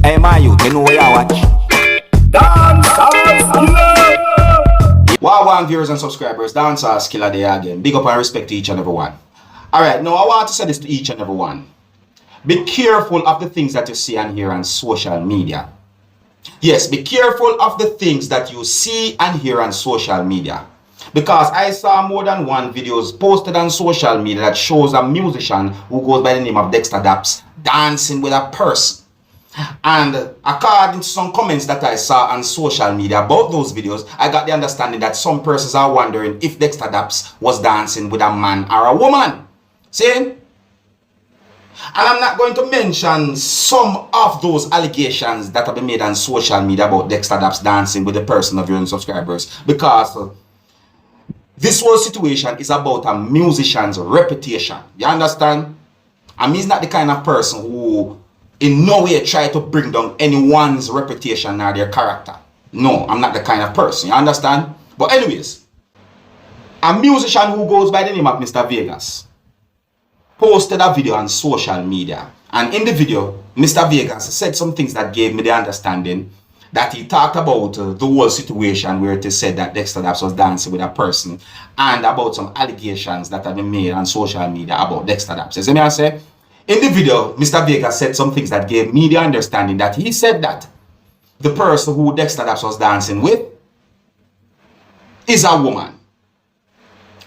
Hey man, you know where you watch? Dancehall skilla. Wow, viewers and subscribers, Dancehall skilla there again. Big up and respect to each and every one. Alright, now I want to say this to each and every one. Be careful of the things that you see and hear on social media. Yes, be careful of the things that you see and hear on social media. Because I saw more than one videos posted on social media that shows a musician who goes by the name of Dexta Daps dancing with a person. And according to some comments that I saw on social media about those videos, I got the understanding that some persons are wondering if Dexta Daps was dancing with a man or a woman. See? And I'm not going to mention some of those allegations that have been made on social media about Dexta Daps dancing with a person of your own subscribers, because this whole situation is about a musician's reputation. You understand? And he's not the kind of person who in no way try to bring down anyone's reputation or their character. No, I'm not the kind of person. You understand? But anyways, a musician who goes by the name of Mr. Vegas posted a video on social media. And in the video, Mr. Vegas said some things that gave me the understanding that he talked about the whole situation where it is said that Dexta Daps was dancing with a person, and about some allegations that have been made on social media about Dexta Daps. You see me I say? In the video, Mr. Vegas said some things that gave me the understanding that he said that the person who Dexta Daps was dancing with is a woman.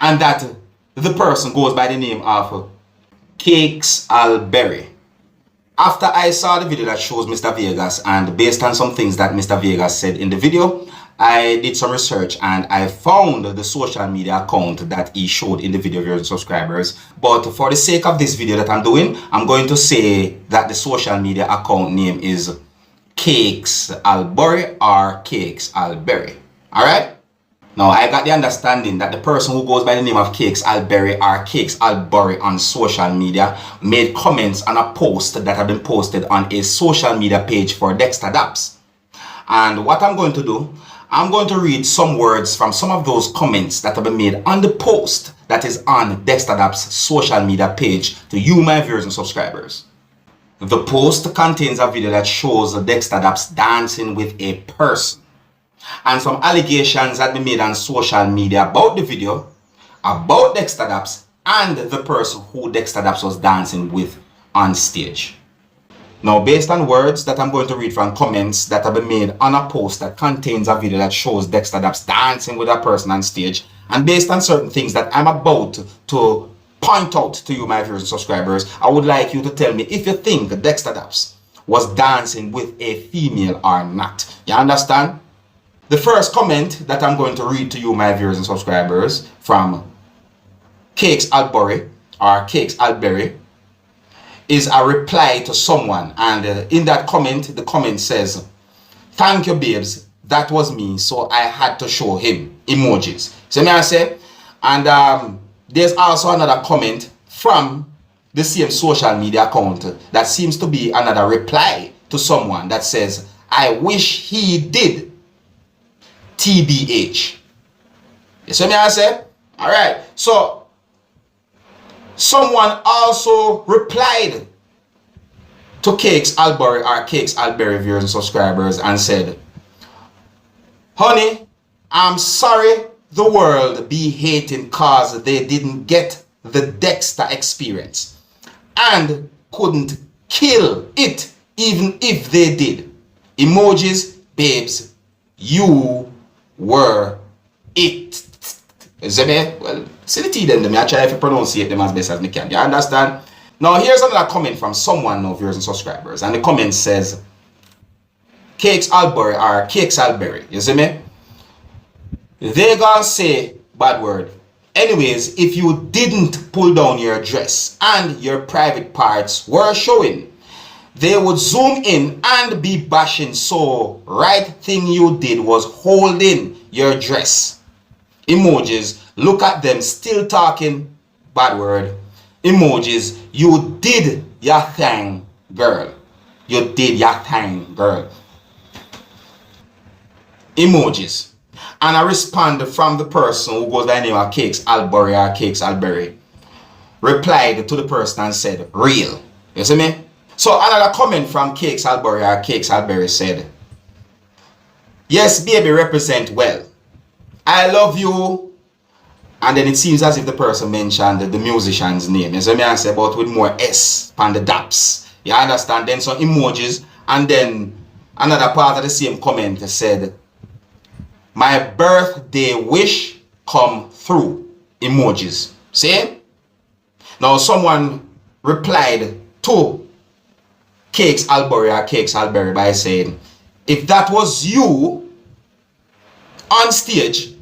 And that the person goes by the name of Cakes Alberry. After I saw the video that shows Mr. Vegas, and based on some things that Mr. Vegas said in the video, I did some research and I found the social media account that he showed in the video, viewers and subscribers. But for the sake of this video that I'm doing, I'm going to say that the social media account name is Cakes Alberry or Cakes Alberry. Alright? Now, I got the understanding that the person who goes by the name of Cakes Alberry or Cakes Alberry on social media made comments on a post that had been posted on a social media page for Dexta Daps. And what I'm going to do, I'm going to read some words from some of those comments that have been made on the post that is on Dexta Daps' social media page to you, my viewers and subscribers. The post contains a video that shows Dexta Daps dancing with a person, and some allegations had been made on social media about the video, about Dexta Daps, and the person who Dexta Daps was dancing with on stage. Now, based on words that I'm going to read from comments that have been made on a post that contains a video that shows Dexta Daps dancing with a person on stage, and based on certain things that I'm about to point out to you, my viewers and subscribers, I would like you to tell me if you think Dexta Daps was dancing with a female or not. You understand? The first comment that I'm going to read to you, my viewers and subscribers, from Cakes Alberry or Cakes Alberry, is a reply to someone. And in that comment, the comment says, "Thank you, babes. That was me, so I had to show him." Emojis. So may I say? And there's also another comment from the same social media account that seems to be another reply to someone that says, "I wish he did. TBH." You see me I say? Alright, so someone also replied to Cakes Alberry or Cakes Alberry, viewers and subscribers, and said, "Honey, I'm sorry the world be hating cause they didn't get the Dexta experience and couldn't kill it even if they did. Emojis, babes, you were it." Well, see the T then, I try to pronounce them as best as I can. You understand? Now, here's another comment from someone of viewers and subscribers, and the comment says, Cakes Alberry or Cakes Alberry. You see me? They gonna say bad word. Anyways, if you didn't pull down your dress and your private parts were showing, they would zoom in and be bashing, so right thing you did was holding your dress. Emojis, look at them still talking bad word. Emojis, you did your thing, girl. You did your thing, girl. Emojis. And I responded from the person who goes by the name of Cakes Alberry or Cakes Alberry. Replied to the person and said, "Real." You see me? So another comment from Cakes Albury or Cakes Albury said, yes, baby, represent well. I love you. And then it seems as if the person mentioned the musician's name. So me I say, but with more S on the Daps. You understand? Then some emojis. And then another part of the same comment said, my birthday wish come through. Emojis. See? Now someone replied to Cakes Albury or Cakes Albury by saying, if that was you on stage,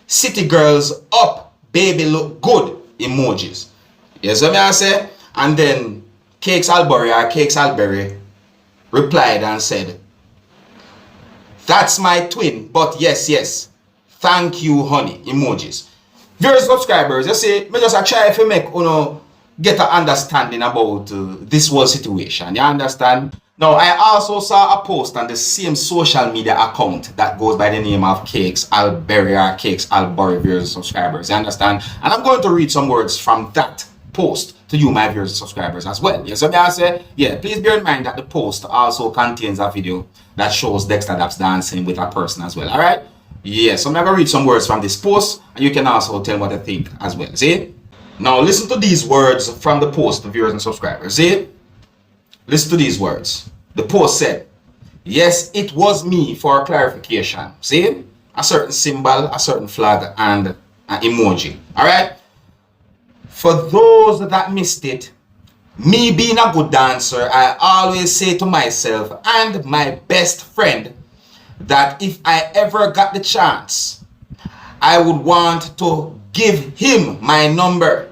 city girls up, baby look good, emojis. Yes, what I say? And then Cakes Albury or Cakes Albury replied and said, that's my twin, but yes, thank you, honey, emojis. Viewers, subscribers, you see, me just try to make get an understanding about this whole situation. You understand? Now, I also saw a post on the same social media account that goes by the name of Cakes Albury or Cakes Albury, viewers and subscribers. You understand? And I'm going to read some words from that post to you, my viewers and subscribers, as well. Yes, so I say, yeah, please bear in mind that the post also contains a video that shows Dexta Daps dancing with a person as well. All right? Yeah, so I'm going to read some words from this post, and you can also tell what I think as well. See? Now, listen to these words from the post, viewers and subscribers. See? Listen to these words. The post said, yes, it was me for clarification. See? A certain symbol, a certain flag, and an emoji. Alright? For those that missed it, me being a good dancer, I always say to myself and my best friend that if I ever got the chance, I would want to give him my number.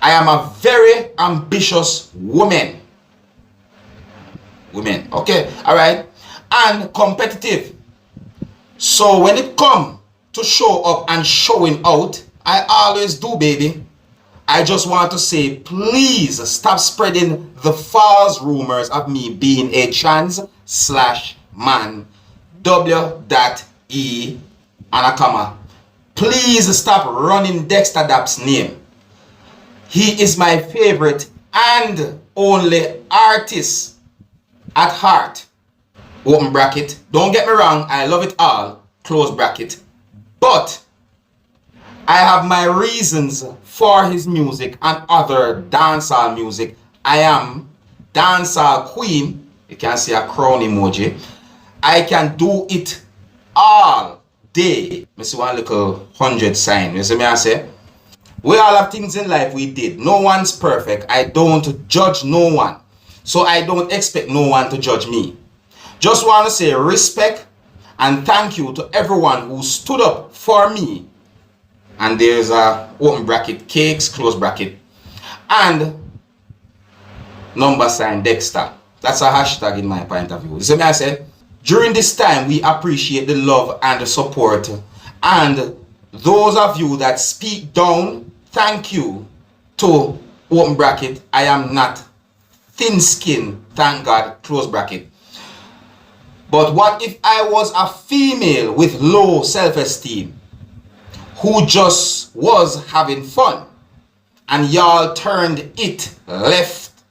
I am a very ambitious woman. Okay, all right, and competitive. So when it comes to show up and showing out, I always do, baby. I just want to say, please stop spreading the false rumors of me being a trans/man. W.E. and a comma. Please stop running Dexta Daps' name. He is my favorite and only artist at heart. Open bracket. Don't get me wrong, I love it all. Close bracket. But I have my reasons for his music and other dancehall music. I am dancehall queen. You can see a crown emoji. I can do it all day. I see one little 100 sign. You see me I say? We all have things in life we did. No one's perfect. I don't judge no one. So I don't expect no one to judge me. Just want to say respect and thank you to everyone who stood up for me. And there's a open bracket, Cakes, close bracket, and number sign Dexta. That's a hashtag in my point of view. You see me I said? During this time, we appreciate the love and the support. And those of you that speak down, thank you to open bracket. I am not thin skinned, thank God, close bracket. But what if I was a female with low self-esteem who just was having fun and y'all turned it left,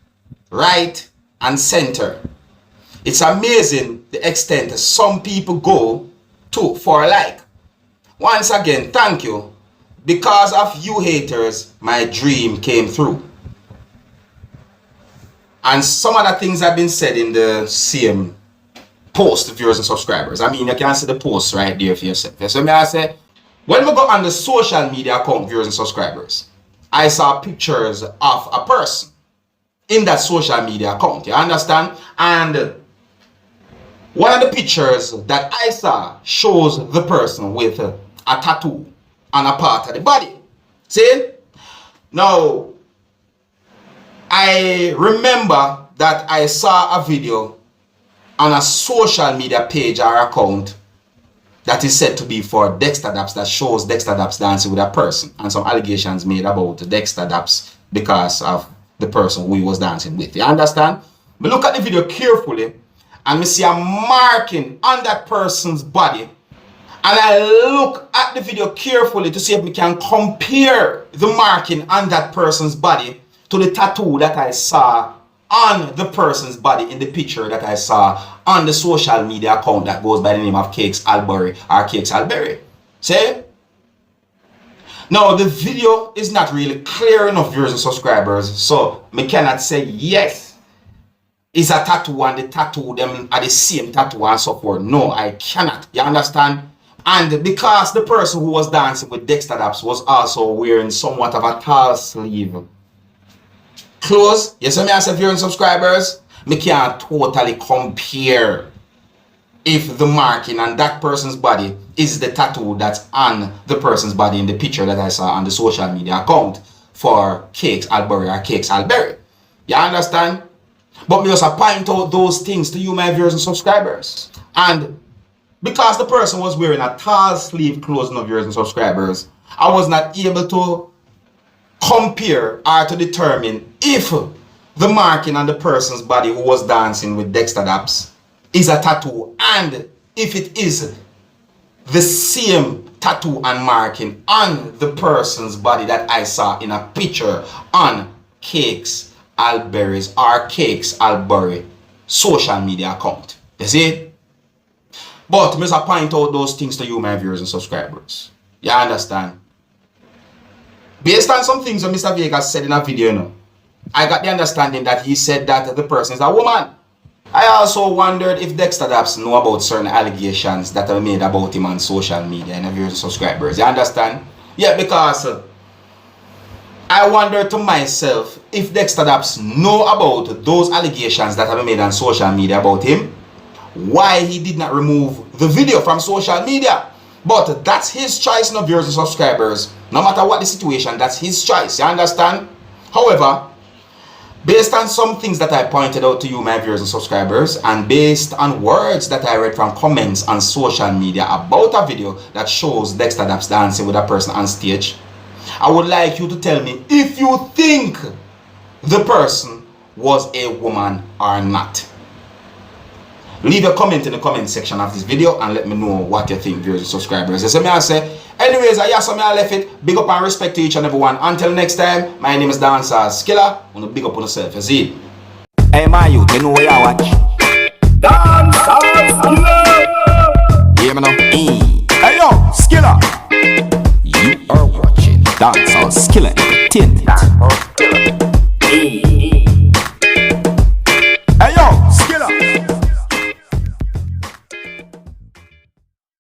right, and center? It's amazing the extent some people go to for a like. Once again, thank you. Because of you haters, my dream came through. And some other things have been said in the same post, viewers and subscribers. I mean, you can see the post right there for yourself. So may I say, when we go on the social media account, viewers and subscribers, I saw pictures of a person in that social media account. You understand? And one of the pictures that I saw shows the person with a tattoo on a part of the body. See? Now, I remember that I saw a video on a social media page or account that is said to be for Dexta Daps, that shows Dexta Daps dancing with a person, and some allegations made about Dexta Daps because of the person who he was dancing with. You understand? But look at the video carefully, and me see a marking on that person's body, and I look at the video carefully to see if we can compare the marking on that person's body to the tattoo that I saw on the person's body in the picture that I saw on the social media account that goes by the name of Cakes Albury or Cakes Albury. See? Now, the video is not really clear enough, viewers and subscribers, so I cannot say yes, it's a tattoo and the tattoo them are the same tattoo and so forth. No, I cannot. You understand? And because the person who was dancing with Dexta Daps was also wearing somewhat of a tall sleeve clothes, yes, I say, viewers and subscribers, I can't totally compare if the marking on that person's body is the tattoo that's on the person's body in the picture that I saw on the social media account for Cakes Albury or Cakes Albury. You understand? But me just point out those things to you, my viewers and subscribers. And because the person was wearing a tall sleeve clothes, no, viewers and subscribers, I was not able to compare or to determine if the marking on the person's body who was dancing with Dexta Daps is a tattoo, and if it is the same tattoo and marking on the person's body that I saw in a picture on Cakes Albury's or Cakes Albury social media account. You see? But I must point out those things to you, my viewers and subscribers. You understand? Based on some things that Mr. Vegas said in a video, you know, I got the understanding that he said that the person is a woman. I also wondered if Dexta Daps know about certain allegations that are made about him on social media and viewers and subscribers. You understand? Yeah, because I wondered to myself if Dexta Daps know about those allegations that have been made on social media about him, why he did not remove the video from social media. But that's his choice, no, viewers and subscribers. No matter what the situation, that's his choice. You understand? However, based on some things that I pointed out to you, my viewers and subscribers, and based on words that I read from comments on social media about a video that shows Dexta Daps dancing with a person on stage, I would like you to tell me if you think the person was a woman or not. Leave a comment in the comment section of this video and let me know what you think, viewers and subscribers. As I say, anyways, I left it. Big up and respect to each and every one. Until next time, my name is Seriousskilla. I'm gonna big up on yourself. You see? Hey, my youth, you know where you watch? Dancehall. Yeah, me now. Hey, yo, Skilla. You are watching Dancehall Skilla Entertainment.